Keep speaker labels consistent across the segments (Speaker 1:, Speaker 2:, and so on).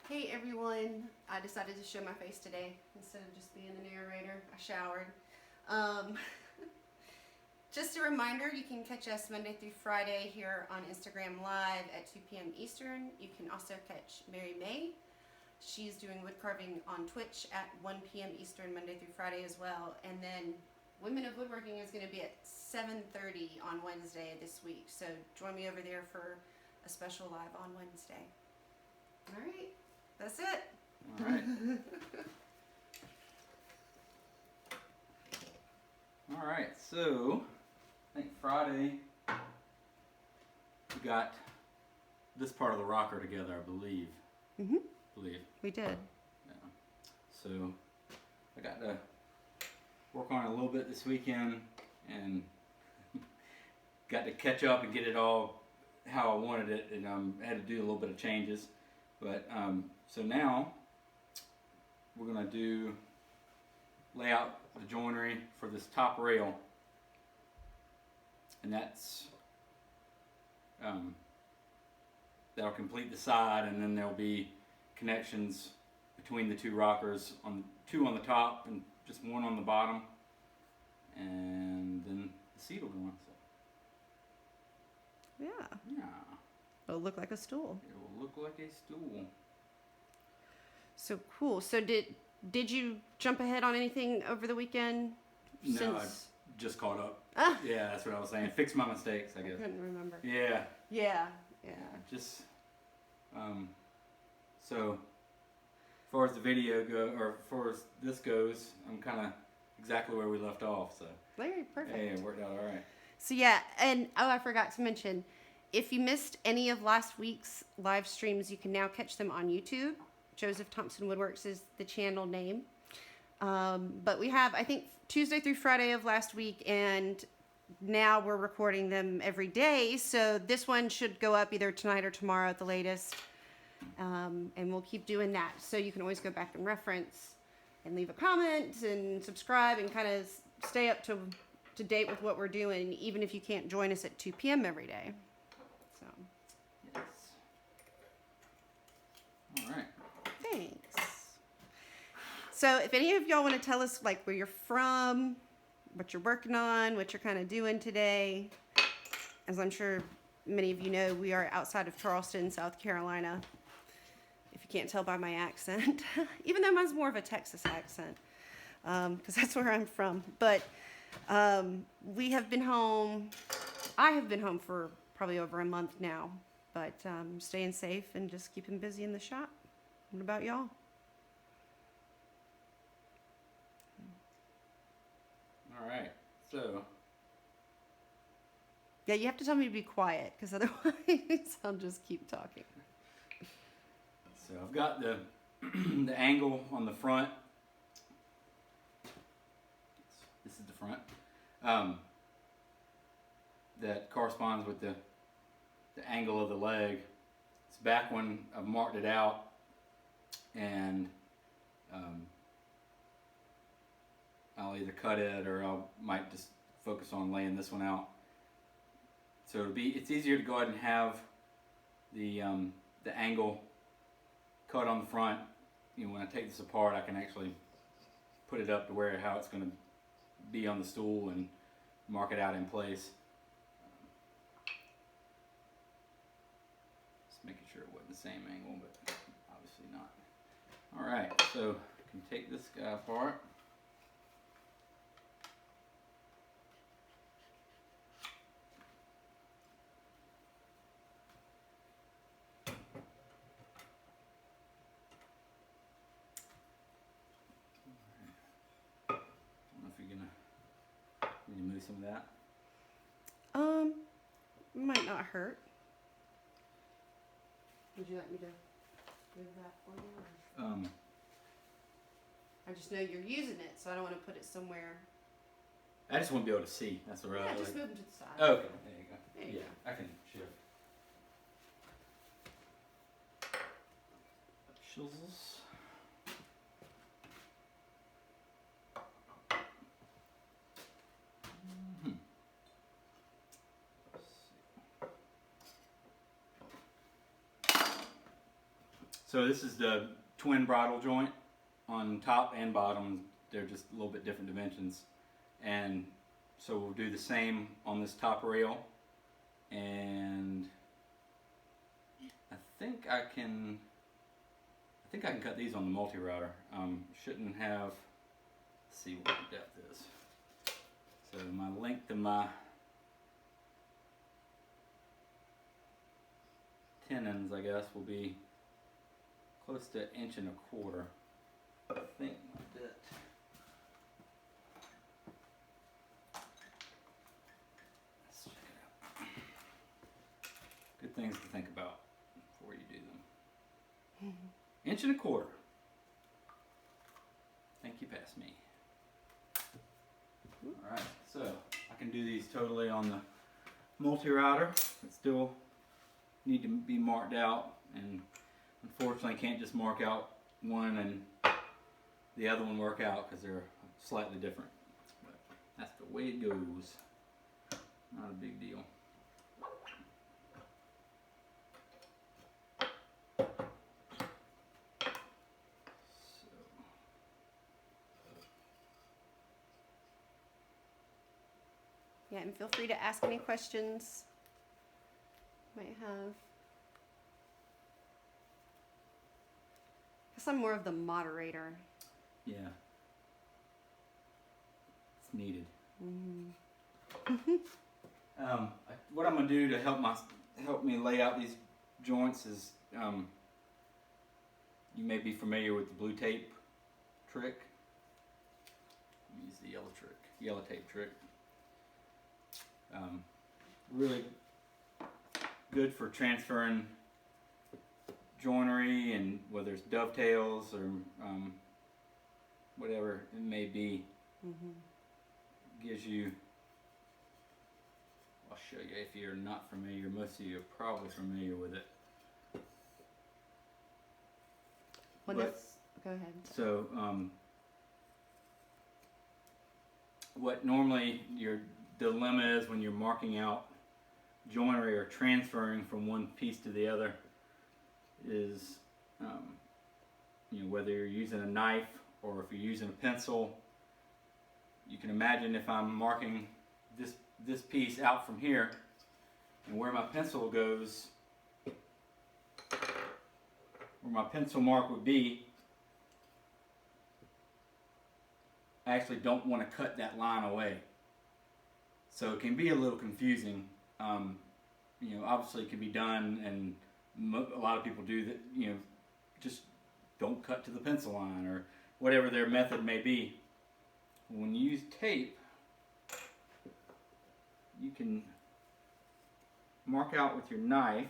Speaker 1: Hey everyone, I decided to show my face today instead of just being the narrator. I showered. Just a reminder, you can catch us Monday through Friday here on Instagram Live at 2 p.m. Eastern. You can also catch Mary May. She's doing wood carving on Twitch at 1 p.m. Eastern Monday through Friday as well. And then Women of Woodworking is going to be at 7:30 on Wednesday this week. So join me over there for a special live on Wednesday. All right. That's it.
Speaker 2: All right. All right. So, I think Friday we got this part of the rocker together, I believe.
Speaker 1: We did.
Speaker 2: Yeah. So, I got to work on it a little bit this weekend and got to catch up and get it all how I wanted it, and I had to do a little bit of changes. But so now we're gonna lay out the joinery for this top rail, and that's that'll complete the side, and then there'll be connections between the two rockers, two on the top and just one on the bottom, and then the seat will go on. So
Speaker 1: Yeah.
Speaker 2: yeah,
Speaker 1: It'll look like a stool.
Speaker 2: it will look like a stool.
Speaker 1: So cool. So did you jump ahead on anything over the weekend?
Speaker 2: No, I just caught up.
Speaker 1: Ah.
Speaker 2: Yeah, that's what I was saying. Fix my mistakes, I
Speaker 1: I
Speaker 2: guess.
Speaker 1: couldn't remember.
Speaker 2: Yeah.
Speaker 1: Yeah.
Speaker 2: Just so as far as the video or as far as this goes, I'm kind of exactly where we left off. So
Speaker 1: Larry, perfect.
Speaker 2: hey, it worked out all right.
Speaker 1: So yeah, and I forgot to mention, if you missed any of last week's live streams, you can now catch them on YouTube. Joseph Thompson Woodworks is the channel name. But we have, I think, Tuesday through Friday of last week, and now we're recording them every day. So this one should go up either tonight or tomorrow at the latest. And we'll keep doing that. So you can always go back and reference and leave a comment and subscribe and kind of stay up to date with what we're doing, even if you can't join us at 2 p.m. every day. So
Speaker 2: Yes. All right.
Speaker 1: thanks. So if any of y'all want to tell us like where you're from, what you're working on, what you're kind of doing today, as I'm sure many of you know, we are outside of Charleston, South Carolina. If you can't tell by my accent, even though mine's more of a Texas accent, because that's where I'm from. But we have been home. I have been home for probably over a month now, but staying safe and just keeping busy in the shop. What about y'all?
Speaker 2: All right. So
Speaker 1: Yeah, you have to tell me to be quiet, because otherwise I'll just keep talking.
Speaker 2: I've got the the angle on the front. This is the front. That corresponds with the angle of the leg. This back one, I've marked it out, and I'll either cut it or I might just focus on laying this one out. So it's easier to go ahead and have the angle cut on the front. You know, when I take this apart, I can actually put it up to where how it's going to be on the stool and mark it out in place. Just making sure it wasn't the same angle, but obviously not. All right, so I can take this guy apart. Can you move some of that?
Speaker 1: Might not hurt. Would you like me to move that for you? Or? I just know you're using it, so I don't want to put it somewhere.
Speaker 2: I just want to be able to see. That's the right.
Speaker 1: Yeah, just move them to the side.
Speaker 2: Okay, there you go.
Speaker 1: There you
Speaker 2: Yeah,
Speaker 1: go.
Speaker 2: I can shift. Chisels. So this is the twin bridle joint on top and bottom. They're just a little bit different dimensions. And so we'll do the same on this top rail. And I think I can cut these on the multi-router. Shouldn't have, let's see what the depth is. So my length of my tenons, I guess, will be close to 1.25 inches. I think my depth. Let's check it out. Good things to think about before you do them. 1.25 inches. Think you passed me. Alright, so I can do these totally on the multi-router, but still need to be marked out, and unfortunately can't just mark out one and the other one work out because they're slightly different. But that's the way it goes. Not a big deal.
Speaker 1: Yeah, and feel free to ask any questions you might have. Guess I'm more of the moderator.
Speaker 2: Yeah. It's needed. What I'm gonna do to help me lay out these joints is, you may be familiar with the blue tape trick. Use the yellow tape trick. Really good for transferring joinery, and whether it's dovetails or whatever it may be. Gives you, I'll show you if you're not familiar. Most of you are probably familiar with it.
Speaker 1: Well, go ahead.
Speaker 2: So what normally your dilemma is when you're marking out joinery or transferring from one piece to the other is, whether you're using a knife or if you're using a pencil. You can imagine if I'm marking this piece out from here, and where my pencil goes, where my pencil mark would be, I actually don't want to cut that line away. So it can be a little confusing. Obviously it can be done, and a lot of people do that. Just don't cut to the pencil line, or whatever their method may be. When you use tape, you can mark out with your knife.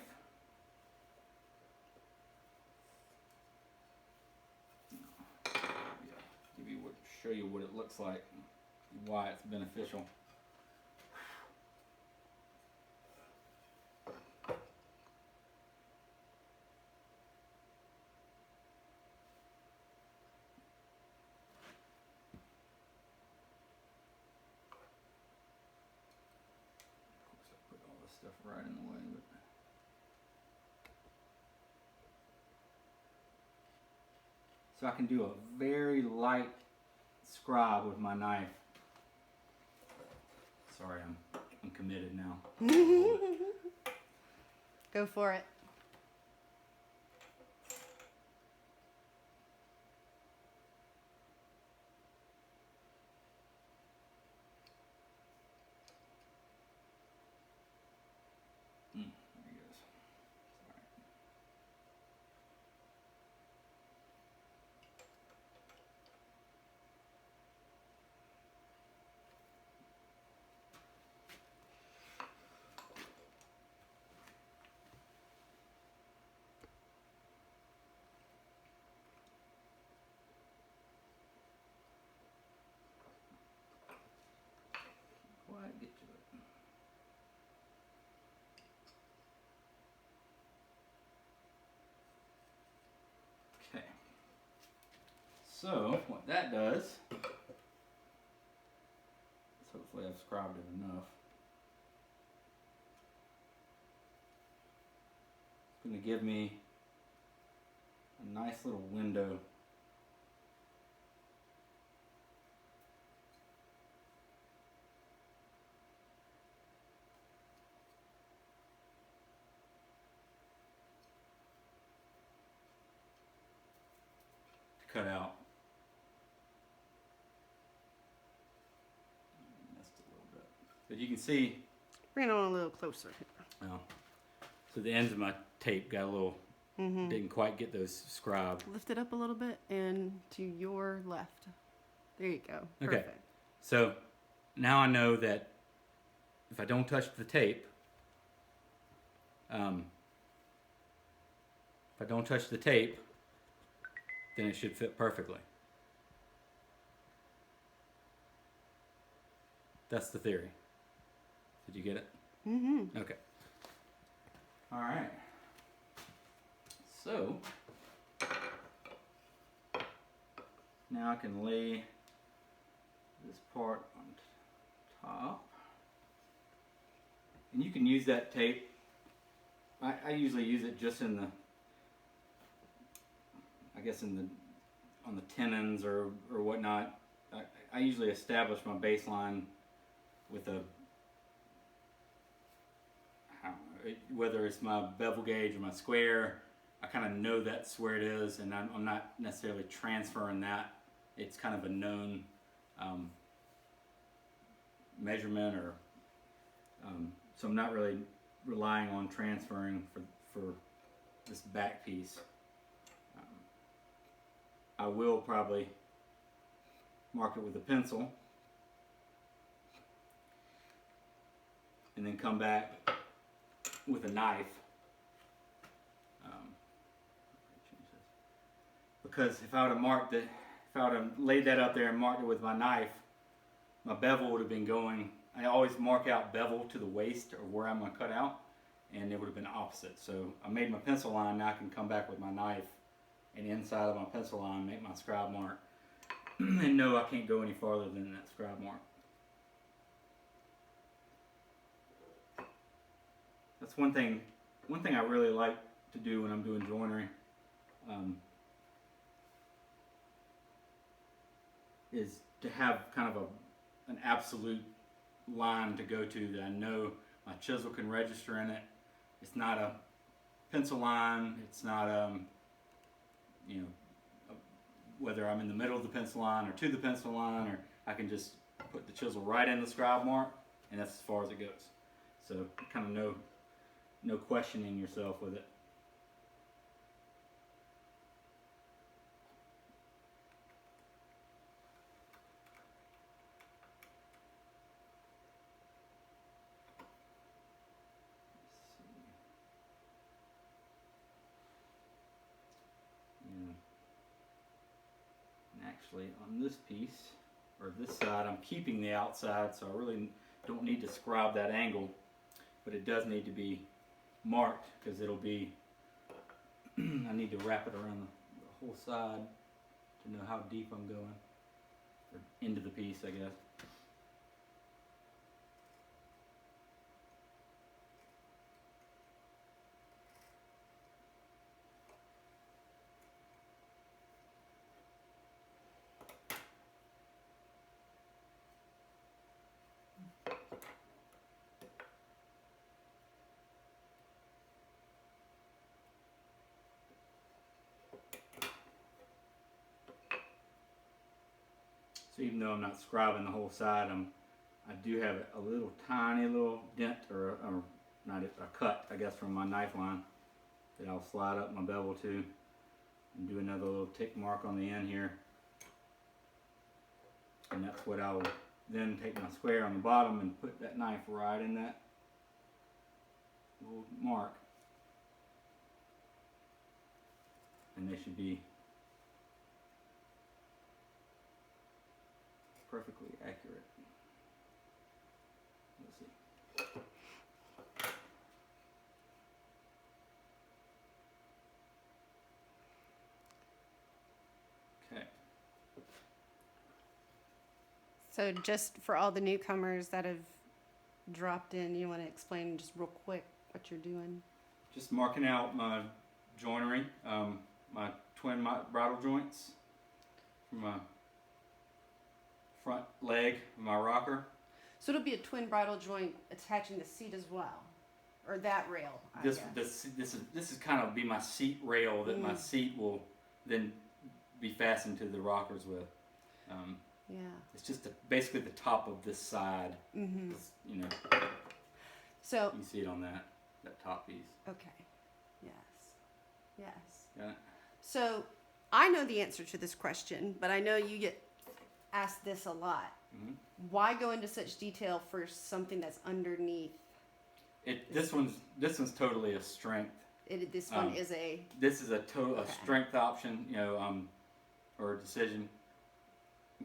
Speaker 2: Show you what it looks like and why it's beneficial. Stuff right in the way, but so I can do a very light scribe with my knife. Sorry, I'm committed now.
Speaker 1: Go for it.
Speaker 2: There he goes. Sorry. Quite get to it. Okay. So what that does is, hopefully I've scribed it enough. It's going to give me a nice little window. To cut out. Missed a little bit. But you can see,
Speaker 1: Bring it on a little closer.
Speaker 2: so the ends of my tape got a little, didn't quite get those scribed.
Speaker 1: Lift it up a little bit and to your left. There you go.
Speaker 2: Okay.
Speaker 1: Perfect.
Speaker 2: So now I know that if I don't touch the tape, then it should fit perfectly. That's the theory. Did you get it?
Speaker 1: Mm-hmm.
Speaker 2: Okay. All right. So now I can lay this part on top, and you can use that tape. I usually use it just in the, I guess in the, on the tenons or whatnot. I usually establish my baseline with a, I don't know, whether it's my bevel gauge or my square. I kind of know that's where it is, and I'm not necessarily transferring that. It's kind of a known measurement, or so I'm not really relying on transferring for this back piece. I will probably mark it with a pencil and then come back with a knife, because if I would have marked it, if I would have laid that up there and marked it with my knife, my bevel would have been going. I always mark out bevel to the waist or where I'm going to cut out, and it would have been opposite. So I made my pencil line. Now I can come back with my knife and inside of my pencil line make my scribe mark. And no, I can't go any farther than that scribe mark. That's one thing I really like to do when I'm doing joinery. Is to have kind of an absolute line to go to that I know my chisel can register in it. It's not a pencil line. It's not whether I'm in the middle of the pencil line or to the pencil line, or I can just put the chisel right in the scribe mark, and that's as far as it goes. So kind of no questioning yourself with it. Actually, on this piece, or this side, I'm keeping the outside, so I really don't need to scribe that angle, but it does need to be marked, because it'll be, I need to wrap it around the whole side to know how deep I'm going, or into the piece, I guess. So even though I'm not scribing the whole side, I do have a little tiny little dent, or not a cut, I guess, from my knife line that I'll slide up my bevel to and do another little tick mark on the end here. And that's what I'll then take my square on the bottom and put that knife right in that little mark. And they should be perfectly accurate. Let's see. Okay.
Speaker 1: So just for all the newcomers that have dropped in, you want to explain just real quick what you're doing?
Speaker 2: Just marking out my joinery. my twin bridle joints from my front leg of my rocker.
Speaker 1: So it'll be a twin bridle joint attaching the seat as well, or that rail.
Speaker 2: This is kind of be my seat rail that my seat will then be fastened to the rockers with.
Speaker 1: Yeah.
Speaker 2: It's just basically the top of this side.
Speaker 1: Mm-hmm.
Speaker 2: You know.
Speaker 1: So
Speaker 2: you see it on that top piece.
Speaker 1: Okay. Yes. Yes.
Speaker 2: Got it?
Speaker 1: So I know the answer to this question, but I know you get asked this a lot.
Speaker 2: Mm-hmm.
Speaker 1: Why go into such detail for something that's underneath?
Speaker 2: This one's totally a strength.
Speaker 1: This one is a.
Speaker 2: This is a strength option, you know, or a decision.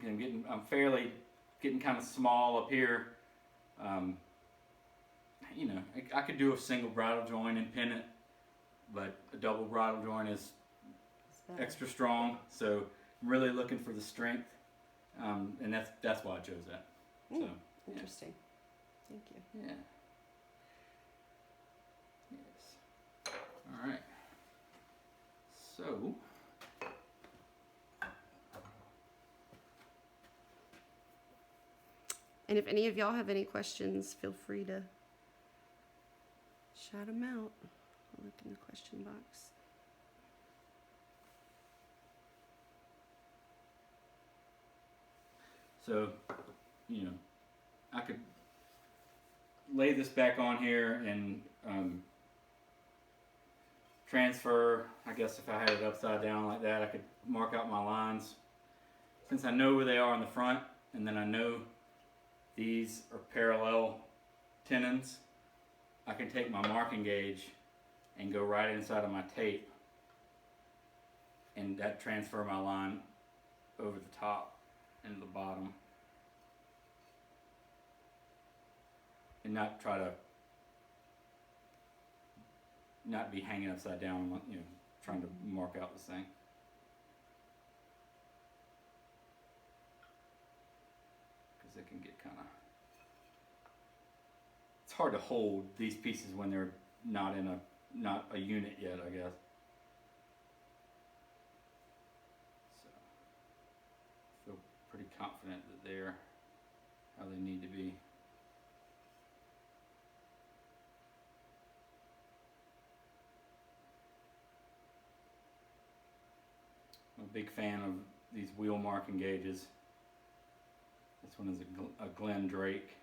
Speaker 2: I'm getting kind of small up here. You know, I could do a single bridle joint and pin it, but a double bridle joint is extra strong. So I'm really looking for the strength, and that's why I chose that. So
Speaker 1: interesting. Thank you.
Speaker 2: Yeah. Yes. All right. So.
Speaker 1: And if any of y'all have any questions, feel free to shout them out. I'll look in the question box.
Speaker 2: So, you know, I could lay this back on here and transfer. I guess if I had it upside down like that, I could mark out my lines. Since I know where they are in the front, and then I know these are parallel tenons, I can take my marking gauge and go right inside of my tape and that transfer my line over the top and the bottom, and not be hanging upside down, you know, trying to mark out this thing. Because it can get kind of, it's hard to hold these pieces when they're not a unit yet, I guess. So I feel pretty confident that they're how they need to be. I'm a big fan of these wheel marking gauges. This one is a Glen Drake.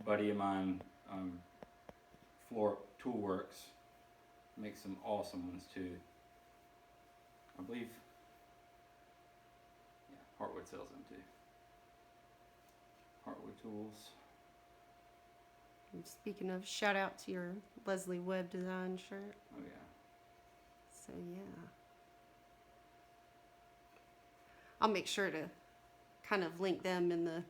Speaker 2: Buddy of mine, Floor Toolworks, makes some awesome ones too. I believe, yeah, Heartwood sells them too. Heartwood Tools.
Speaker 1: And speaking of, shout out to your Leslie Webb design shirt.
Speaker 2: Oh yeah.
Speaker 1: So yeah. I'll make sure to kind of link them in the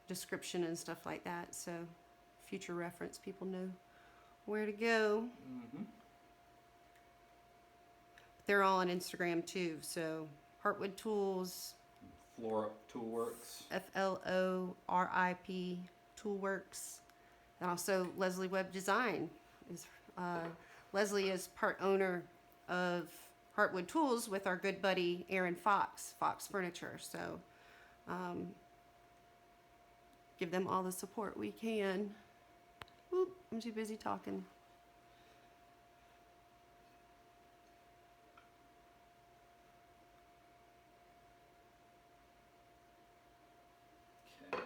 Speaker 1: description and stuff like that, so future reference, people know where to go.
Speaker 2: Mm-hmm.
Speaker 1: They're all on Instagram too, so Heartwood Tools,
Speaker 2: Florip Toolworks,
Speaker 1: FLORIP Toolworks, and also Leslie Webb Design. Leslie is part owner of Heartwood Tools with our good buddy Aaron Fox Furniture, so give them all the support we can. Oop, I'm too busy talking.
Speaker 2: okay.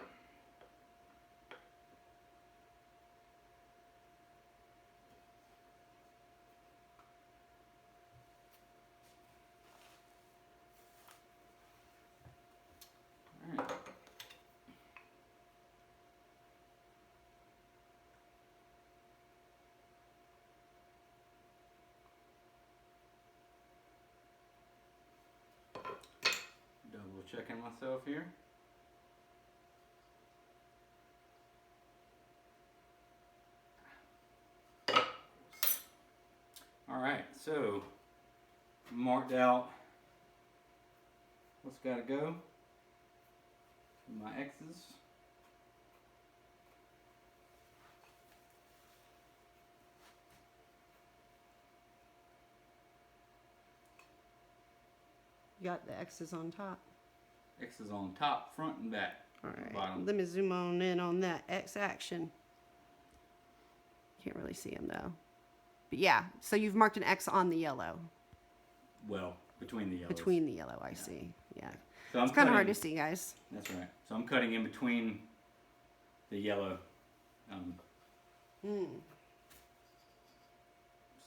Speaker 2: All right. Double checking myself here. All right, so marked out what's got to go. My X's.
Speaker 1: got the X's on top.
Speaker 2: X is on top, front, and back.
Speaker 1: All right,
Speaker 2: Bottom.
Speaker 1: let me zoom on in on that X action. Can't really see him though. But yeah, so you've marked an X on the yellow.
Speaker 2: Well, between the yellows.
Speaker 1: Between the yellow, I see. Yeah.
Speaker 2: So
Speaker 1: It's kind of hard to see, guys.
Speaker 2: That's right. So I'm cutting in between the yellow. Just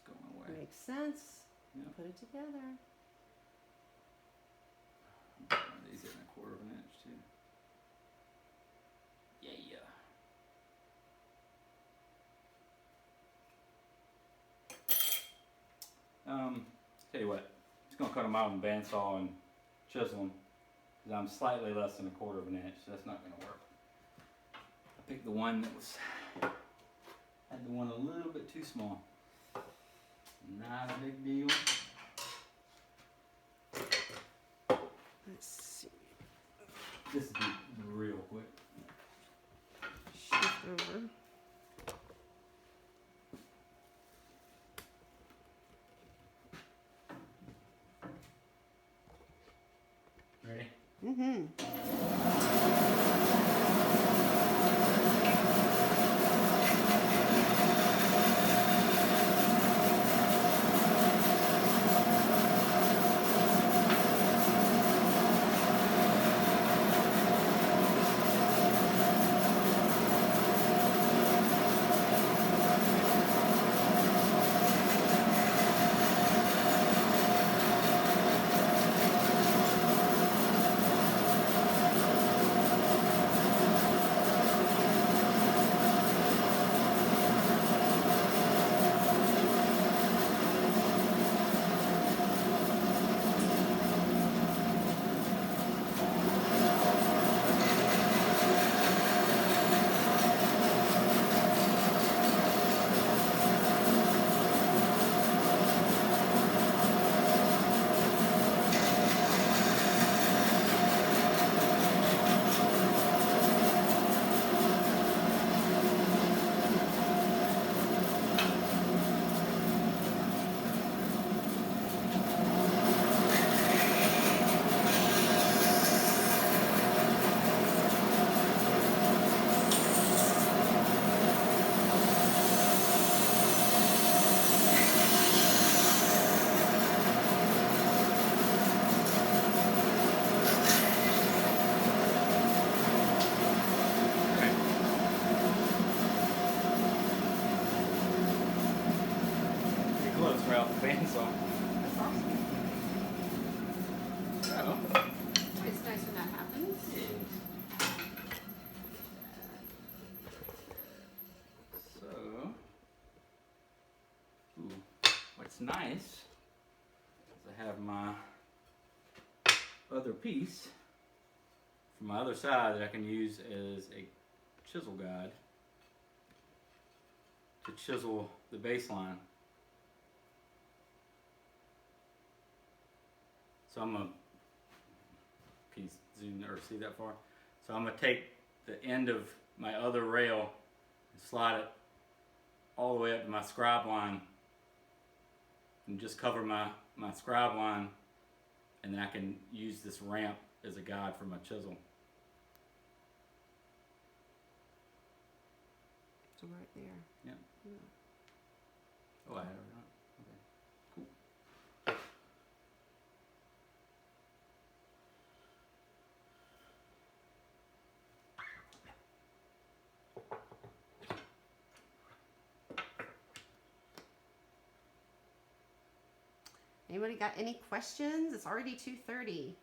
Speaker 2: going away.
Speaker 1: Makes sense.
Speaker 2: Yep.
Speaker 1: Put it together.
Speaker 2: These in 1/4 of an inch too. Yeah. Tell you what, just gonna cut them out on the bandsaw and chisel them, because I'm slightly less than 1/4 of an inch, so that's not gonna work. I picked the one that had the one a little bit too small. Not a big deal.
Speaker 1: Let's see.
Speaker 2: This will be real quick.
Speaker 1: Shift over.
Speaker 2: Ready? Bandsaw.
Speaker 1: That's awesome.
Speaker 2: So,
Speaker 1: It's nice when that happens.
Speaker 2: So, what's nice is I have my other piece from my other side that I can use as a chisel guide to chisel the baseline. So I'm gonna zoom or see that far. So I'm gonna take the end of my other rail and slide it all the way up to my scribe line and just cover my scribe line, and then I can use this ramp as a guide for my chisel.
Speaker 1: So right there.
Speaker 2: Yeah.
Speaker 1: Yeah.
Speaker 2: Oh, I had it right. Okay. Cool.
Speaker 1: Anybody got any questions? It's already 2:30.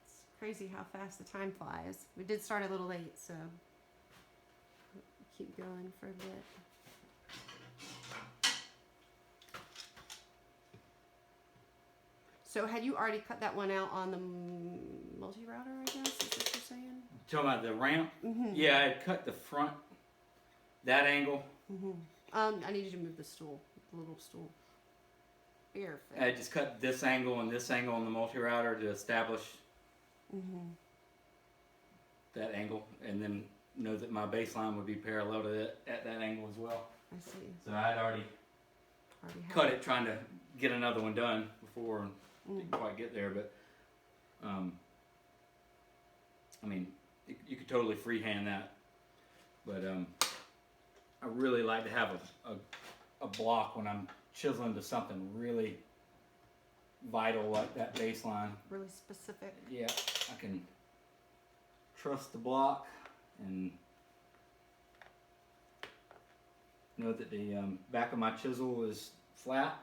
Speaker 1: It's crazy how fast the time flies. We did start a little late, so keep going for a bit. So had you already cut that one out on the multi-router, I guess? Is what you're saying?
Speaker 2: Talking about the ramp?
Speaker 1: Mm-hmm.
Speaker 2: Yeah, I had cut the front, that angle.
Speaker 1: Mm-hmm. I need you to move the stool, the little stool. Perfect.
Speaker 2: I just cut this angle and this angle on the multi-router to establish that angle, and then know that my baseline would be parallel to it at that angle as well.
Speaker 1: I see.
Speaker 2: So I had already cut it, trying to get another one done before. didn't quite get there, but I mean, you could totally freehand that, but I really like to have a block when I'm chiseling to something really vital like that baseline.
Speaker 1: Really specific.
Speaker 2: Yeah, I can trust the block and know that the back of my chisel is flat.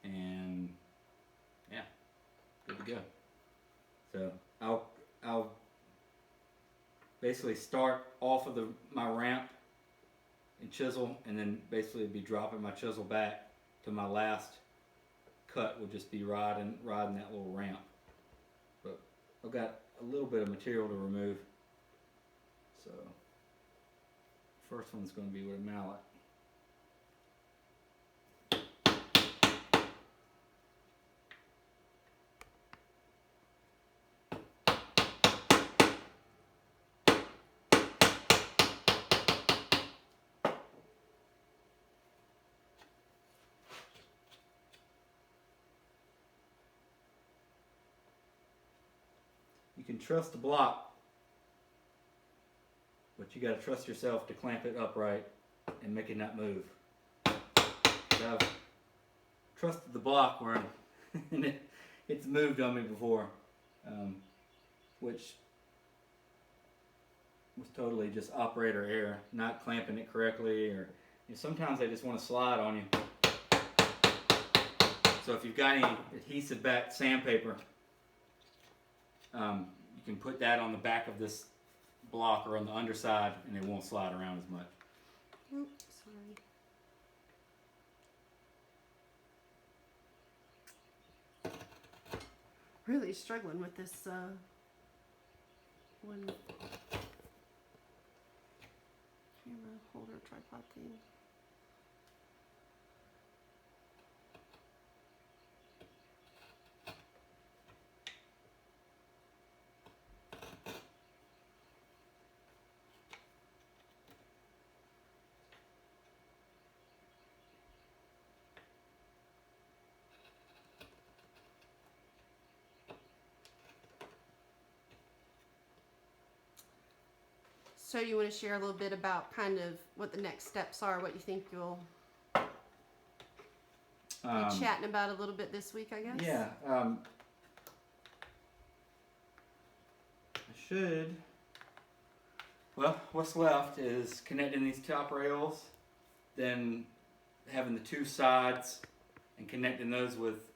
Speaker 2: And yeah, good to go. So I'll basically start off of my ramp and chisel, and then basically be dropping my chisel back to my last cut will just be riding that little ramp. But I've got a little bit of material to remove. So first one's going to be with a mallet. You can trust the block, but you got to trust yourself to clamp it upright and make it not move. I've trusted the block where and it's moved on me before, which was totally just operator error, not clamping it correctly, or sometimes they just want to slide on you. So if you've got any adhesive back sandpaper, you can put that on the back of this block or on the underside, and it won't slide around as much.
Speaker 1: Oops, sorry. Really struggling with this one camera holder tripod thing. So you want to share a little bit about kind of what the next steps are, what you think you'll be chatting about a little bit this week, I guess?
Speaker 2: Yeah. I should. Well, what's left is connecting these top rails, then having the two sides and connecting those with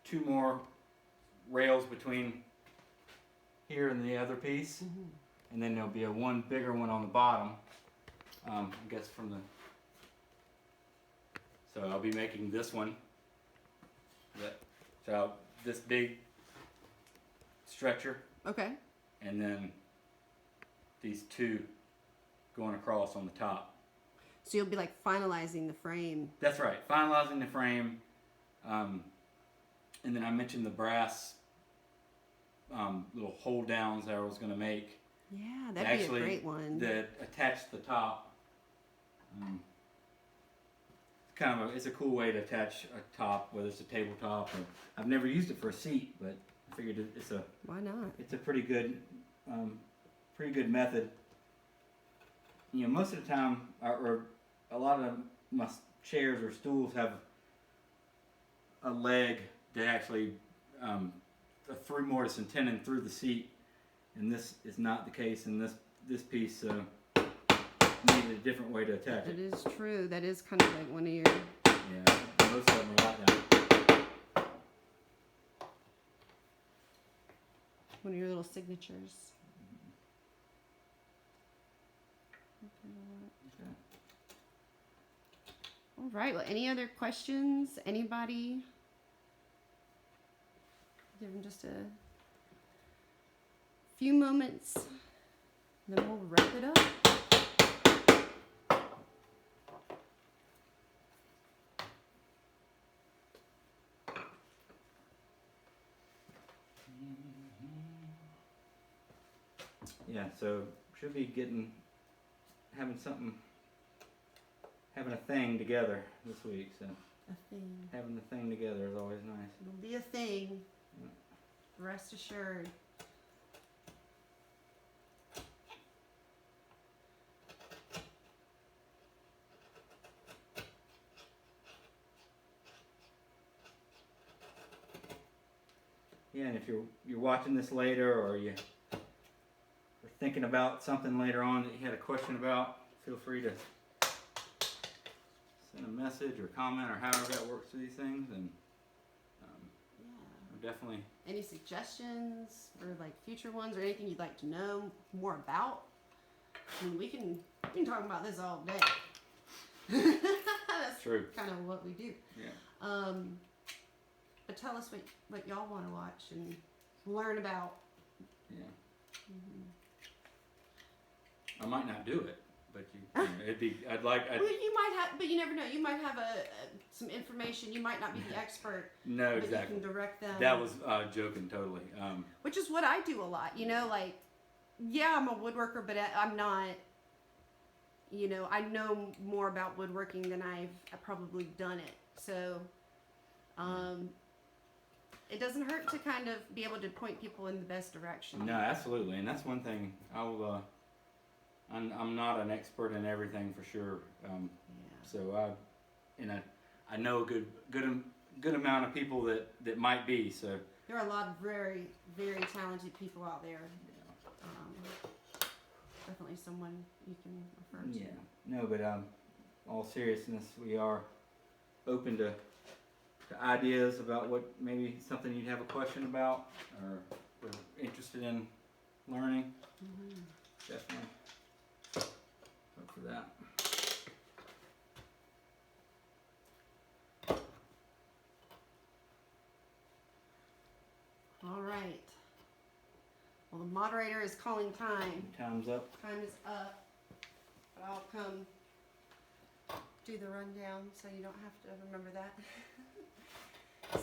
Speaker 2: two more rails between here and the other piece.
Speaker 1: Mm-hmm.
Speaker 2: And then there'll be a one bigger one on the bottom. I guess from the. So I'll be making this one. So this big stretcher,
Speaker 1: Okay.
Speaker 2: and then these two going across on the top.
Speaker 1: So you'll be like finalizing the frame.
Speaker 2: That's right, finalizing the frame. And then I mentioned the brass little hold downs that I was going to make.
Speaker 1: Yeah, that'd be a great one.
Speaker 2: That attach the top. It's a cool way to attach a top, whether it's a tabletop or I've never used it for a seat, but I figured
Speaker 1: why not?
Speaker 2: It's a pretty good method. Most of the time, or a lot of my chairs or stools have a leg that actually a through mortise and tenon through the seat. And this is not the case in this piece, so needed a different way to attach it.
Speaker 1: It is true. That is kind of like one of your...
Speaker 2: Yeah, most of them are like that.
Speaker 1: One of your little signatures.
Speaker 2: Okay.
Speaker 1: All right. Well, any other questions? Anybody? Give them just a few moments, and then we'll wrap it up.
Speaker 2: Yeah, so should be having something having a thing together this week. So
Speaker 1: A thing.
Speaker 2: having the thing together is always nice.
Speaker 1: It'll be a thing.
Speaker 2: Yeah.
Speaker 1: Rest assured.
Speaker 2: Yeah, and if you're watching this later, or you are thinking about something later on that you had a question about, feel free to send a message or comment or however that works for these things, and
Speaker 1: Yeah.
Speaker 2: definitely.
Speaker 1: Any suggestions for like future ones or anything you'd like to know more about? I mean, we can talk about this all day. That's
Speaker 2: True.
Speaker 1: kind of what we do.
Speaker 2: Yeah.
Speaker 1: But tell us what y'all want to watch and learn about.
Speaker 2: Yeah.
Speaker 1: Mm-hmm.
Speaker 2: I might not do it, but you know, it'd be. I'd like.
Speaker 1: Well, you might have, but you never know. You might have some information. You might not be the expert.
Speaker 2: No,
Speaker 1: but
Speaker 2: exactly.
Speaker 1: you can direct them.
Speaker 2: That was joking totally.
Speaker 1: Which is what I do a lot. You know, like, yeah, I'm a woodworker, but I'm not. You know, I know more about woodworking than I've probably done it. So, it doesn't hurt to kind of be able to point people in the best direction.
Speaker 2: No, absolutely, and that's one thing. I'm not an expert in everything for sure.
Speaker 1: Yeah.
Speaker 2: So I know a good amount of people that might be. So
Speaker 1: There are a lot of very, very talented people out there. Definitely someone you can refer to.
Speaker 2: yeah, no, but all seriousness, we are open to ideas about what maybe something you'd have a question about or were interested in learning.
Speaker 1: Mm-hmm.
Speaker 2: Definitely look for that.
Speaker 1: All right. Well, the moderator is calling time.
Speaker 2: Time's up.
Speaker 1: Time is up. But I'll come do the rundown so you don't have to remember that.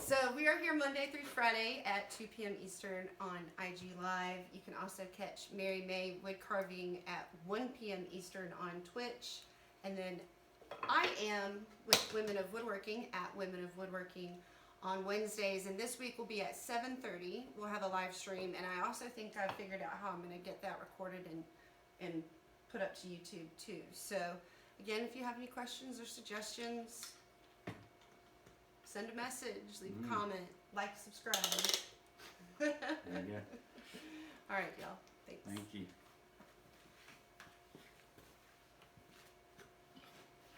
Speaker 1: So we are here Monday through Friday at 2 p.m. Eastern on IG Live. You can also catch Mary May Wood Carving at 1 p.m. Eastern on Twitch. And then I am with Women of Woodworking at Women of Woodworking on Wednesdays. And this week will be at 7:30. We'll have a live stream. And I also think I've figured out how I'm going to get that recorded and put up to YouTube too. So again, if you have any questions or suggestions, send a message, leave a comment, like, subscribe.
Speaker 2: There you go.
Speaker 1: All right, y'all. Thanks.
Speaker 2: Thank you.